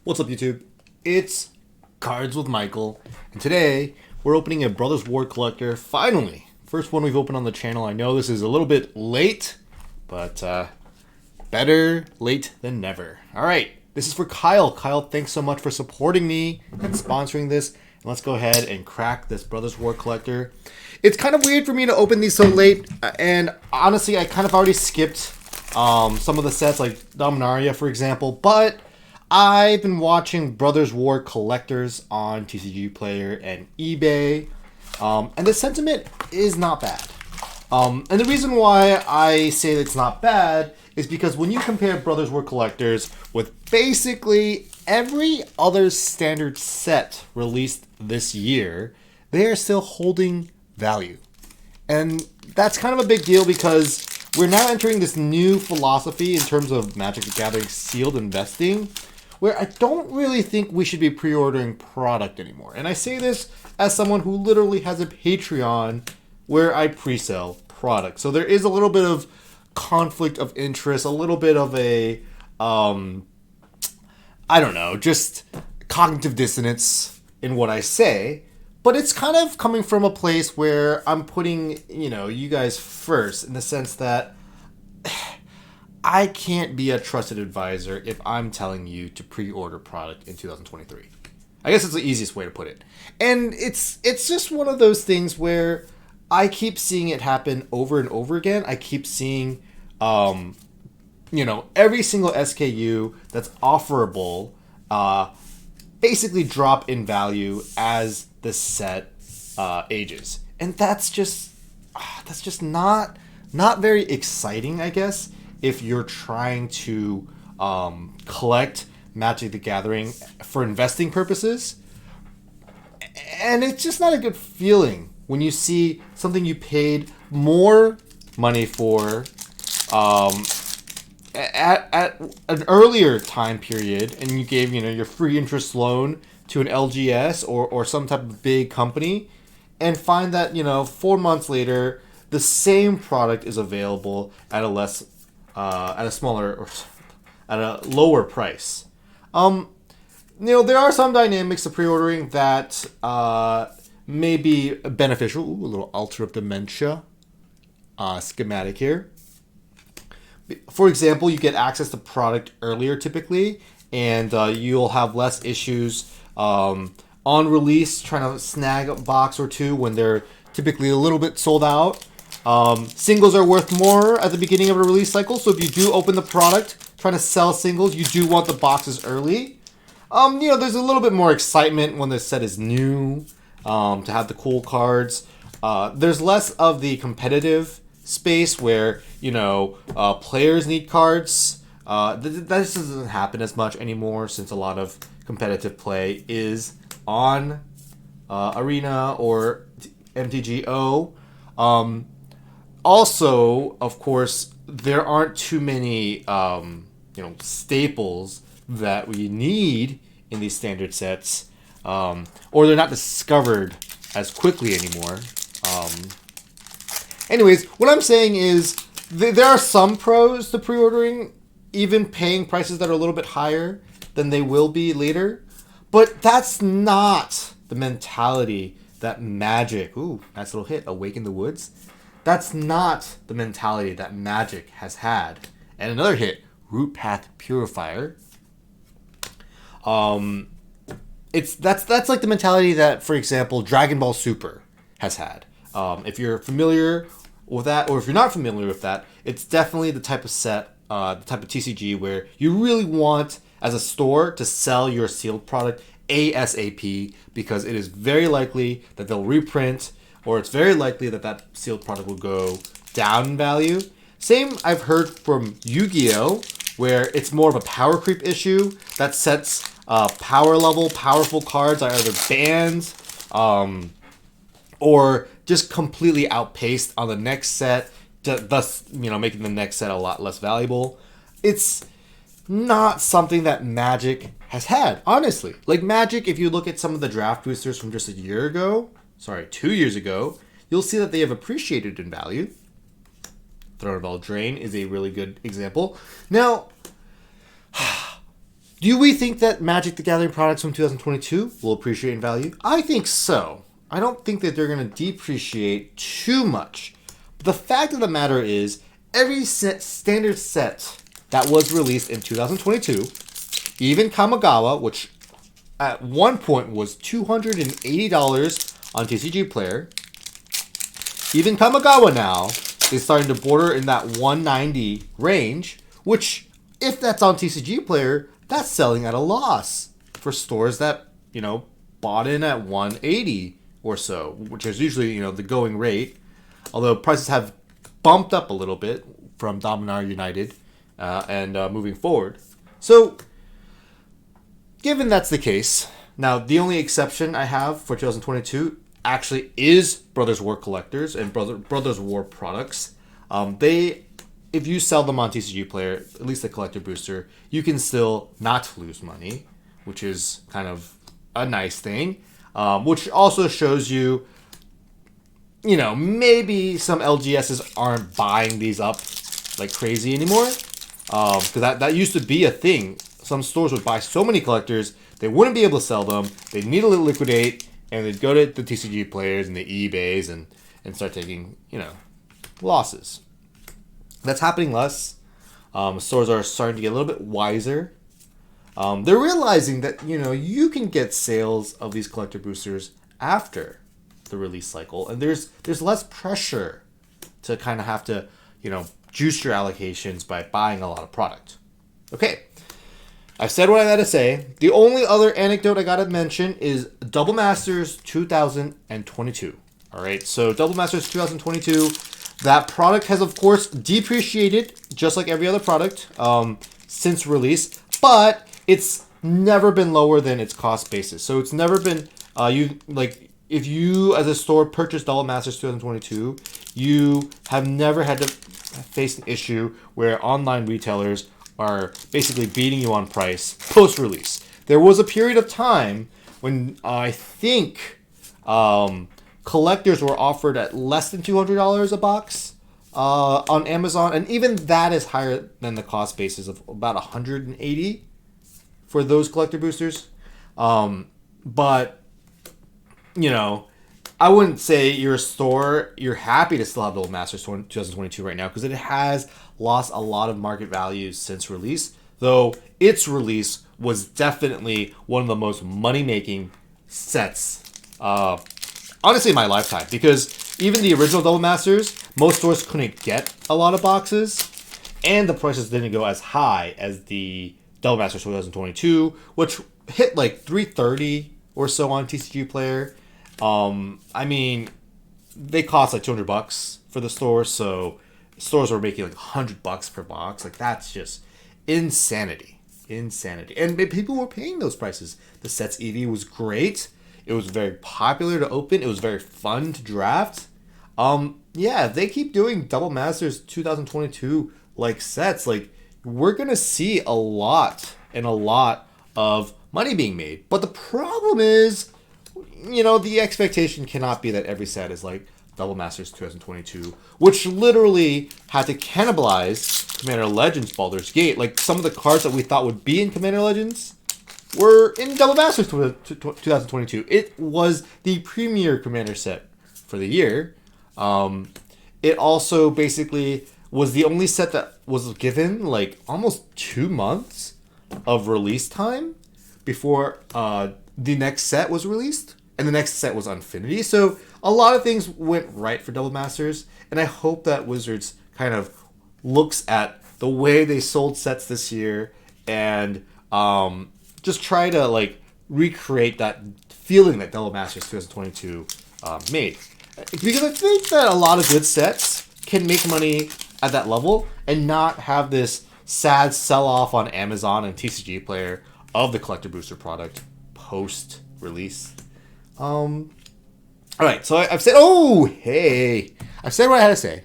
What's up, YouTube? It's Cards with Michael, and today we're opening a Brothers War Collector. Finally, first one we've opened on the channel. I know this is a little bit late, but better late than never. All right, this is for Kyle. Kyle, thanks so much for supporting me and sponsoring this. And let's go ahead and crack this Brothers War Collector. It's kind of weird for me to open these so late, and honestly, I kind of already skipped some of the sets, like Dominaria, for example, but I've been watching Brothers War Collectors on TCG Player and eBay, and the sentiment is not bad. And the reason why I say that it's not bad is because when you compare Brothers War Collectors with basically every other standard set released this year, they are still holding value. And that's kind of a big deal because we're now entering this new philosophy in terms of Magic the Gathering sealed investing, where I don't really think we should be pre-ordering product anymore. And I say this as someone who literally has a Patreon where I pre-sell product. So there is a little bit of conflict of interest, a little bit of a, I don't know, just cognitive dissonance in what I say. But it's kind of coming from a place where I'm putting, you guys first, in the sense that I can't be a trusted advisor if I'm telling you to pre-order product in 2023. I guess it's the easiest way to put it. And it's just one of those things where I keep seeing it happen over and over again. I keep seeing, every single SKU that's offerable basically drop in value as the set ages. And that's just not very exciting, I guess, if you're trying to collect Magic the Gathering for investing purposes. And it's just not a good feeling when you see something you paid more money for at an earlier time period, and you gave your free interest loan to an LGS or some type of big company, and find that 4 months later the same product is available at a lower price. There are some dynamics to pre-ordering that may be beneficial. Ooh, a little Altar of Dementia schematic here. For example, you get access to product earlier typically, and you'll have less issues on release trying to snag a box or two when they're typically a little bit sold out. Singles are worth more at the beginning of a release cycle, so if you do open the product trying to sell singles, you do want the boxes early. There's a little bit more excitement when the set is new, to have the cool cards. There's less of the competitive space where, players need cards. That doesn't happen as much anymore since a lot of competitive play is on Arena or MTGO. Also, of course, there aren't too many, staples that we need in these standard sets, or they're not discovered as quickly anymore. Anyways, what I'm saying is there are some pros to pre-ordering, even paying prices that are a little bit higher than they will be later, but that's not the mentality that Magic, ooh, nice little hit, Awaken the Woods. That's not the mentality that Magic has had. And another hit, Root Path Purifier. That's like the mentality that, for example, Dragon Ball Super has had. If you're familiar with that, or if you're not familiar with that, it's definitely the type of set, the type of TCG where you really want, as a store, to sell your sealed product ASAP, because it is very likely that they'll reprint, or it's very likely that that sealed product will go down in value. Same I've heard from Yu-Gi-Oh!, where it's more of a power creep issue that sets power level, powerful cards are either banned or just completely outpaced on the next set, thus making the next set a lot less valuable. It's not something that Magic has had, honestly. Like Magic, if you look at some of the draft boosters from just 2 years ago, you'll see that they have appreciated in value. Throne of Eldraine is a really good example. Now, Do we think that Magic the Gathering products from 2022 will appreciate in value? I think so. I don't think that they're going to depreciate too much. But the fact of the matter is, every standard set that was released in 2022, even Kamigawa, which at one point was $280 on TCG Player, even Kamigawa now is starting to border in that 190 range, which, if that's on TCG Player, that's selling at a loss for stores that, bought in at 180 or so, which is usually, the going rate. Although prices have bumped up a little bit from Dominar United and moving forward. So, given that's the case, now the only exception I have for 2022 actually is Brothers War Collectors and Brothers War products. If you sell them on TCG Player, at least the collector booster, you can still not lose money, which is kind of a nice thing. Which also shows you, maybe some LGSs aren't buying these up like crazy anymore. Because that used to be a thing. Some stores would buy so many collectors, they wouldn't be able to sell them. They'd need to liquidate, and they'd go to the TCG Players and the eBays and start taking, losses. That's happening less. Stores are starting to get a little bit wiser. They're realizing that, you can get sales of these collector boosters after the release cycle, and there's less pressure to kind of have to, juice your allocations by buying a lot of product. Okay, I've said what I gotta say. The only other anecdote I gotta mention is Double Masters 2022. All right, so Double Masters 2022. That product has, of course, depreciated, just like every other product, since release, but it's never been lower than its cost basis. So it's never been, if you, as a store, purchase Double Masters 2022, you have never had to face an issue where online retailers are basically beating you on price post-release. There was a period of time when I think collectors were offered at less than $200 a box on Amazon, and even that is higher than the cost basis of about $180 for those collector boosters. But I wouldn't say you're a store, you're happy to still have Double Masters 2022 right now, because it has lost a lot of market value since release, though its release was definitely one of the most money-making sets honestly in my lifetime, because even the original Double Masters, most stores couldn't get a lot of boxes, and the prices didn't go as high as the Double Masters 2022, which hit like $330 or so on TCG Player. I mean, they cost like $200 for the store, so stores were making like $100 per box. Like, that's just insanity. And people were paying those prices. The set's EV was great. It was very popular to open. It was very fun to draft. If they keep doing Double Masters 2022 like sets, like, we're gonna see a lot of money being made. But the problem is, the expectation cannot be that every set is like Double Masters 2022, which literally had to cannibalize Commander Legends Baldur's Gate. Like, some of the cards that we thought would be in Commander Legends were in Double Masters 2022. It was the premier Commander set for the year. It also basically was the only set that was given like almost 2 months of release time before the next set was released, and the next set was Unfinity. So a lot of things went right for Double Masters, and I hope that Wizards kind of looks at the way they sold sets this year and just try to like recreate that feeling that Double Masters 2022 made. Because I think that a lot of good sets can make money at that level and not have this sad sell-off on Amazon and TCG Player of the Collector Booster product post-release. Alright, so I've said, I've said what I had to say.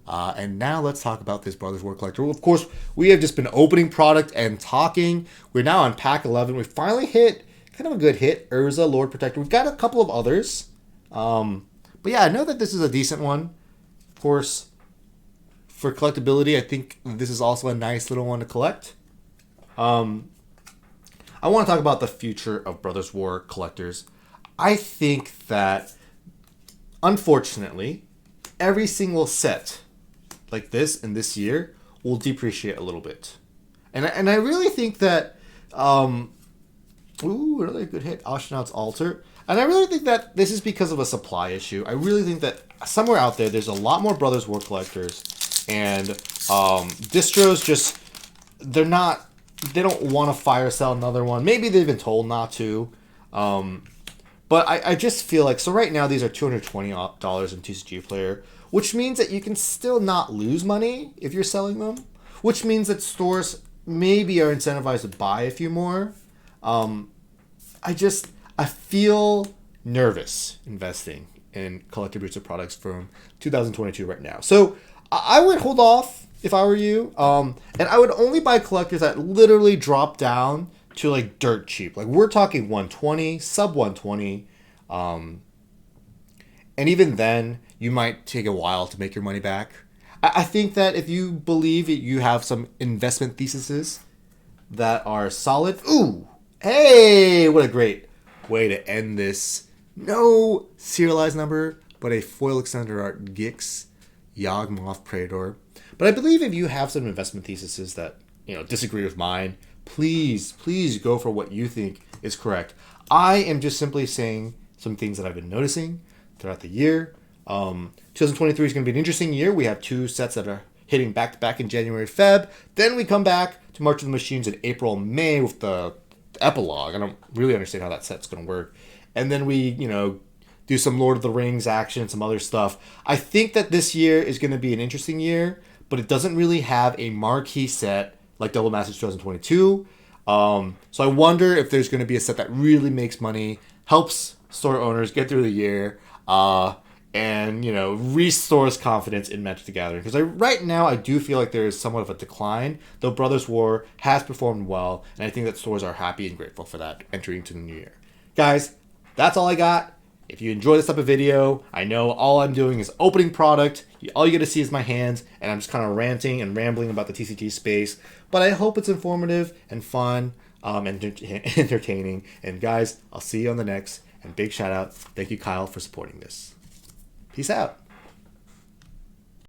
And now let's talk about this Brothers War Collector. Of course, we have just been opening product and talking. We're now on pack 11. We finally hit kind of a good hit, Urza, Lord Protector. We've got a couple of others. But yeah, I know that this is a decent one. Of course, for collectability, I think this is also a nice little one to collect. I want to talk about the future of Brothers War collectors. I think that, unfortunately, every single set like this in this year will depreciate a little bit. And I really think that, another good hit, Astronaut's Altar. And I really think that this is because of a supply issue. I really think that somewhere out there, there's a lot more Brothers War collectors, and distros just, they don't want to fire sell another one. Maybe they've been told not to. But I just feel like, so right now these are $220 in TCG Player, which means that you can still not lose money if you're selling them, which means that stores maybe are incentivized to buy a few more. I feel nervous investing in collector booster products from 2022 right now. So I would hold off if I were you. And I would only buy collectors that literally drop down to like dirt cheap. Like we're talking 120, sub 120. And even then, you might take a while to make your money back. I think that if you believe you have some investment theses that are solid. Ooh, hey, what a great way to end this. No serialized number, but a foil extended art Gix Yawgmoth Praetor. But I believe if you have some investment theses that disagree with mine, please go for what you think is correct. I am just simply saying some things that I've been noticing throughout the year. 2023 is going to be an interesting year. We have 2 sets that are hitting back to back in January, Feb. Then we come back to March of the Machines in April, May with the epilogue. I don't really understand how that set's going to work. And then we, do some Lord of the Rings action and some other stuff. I think that this year is going to be an interesting year, but it doesn't really have a marquee set like Double Masters 2022. So I wonder if there's going to be a set that really makes money, helps store owners get through the year, and restores confidence in Magic the Gathering. Because right now I do feel like there is somewhat of a decline, though Brothers War has performed well, and I think that stores are happy and grateful for that entering into the new year. Guys, that's all I got. If you enjoy this type of video, I know all I'm doing is opening product. All you get to see is my hands, and I'm just kind of ranting and rambling about the TCG space. But I hope it's informative and fun, and entertaining. And guys, I'll see you on the next. And big shout out. Thank you, Kyle, for supporting this. Peace out.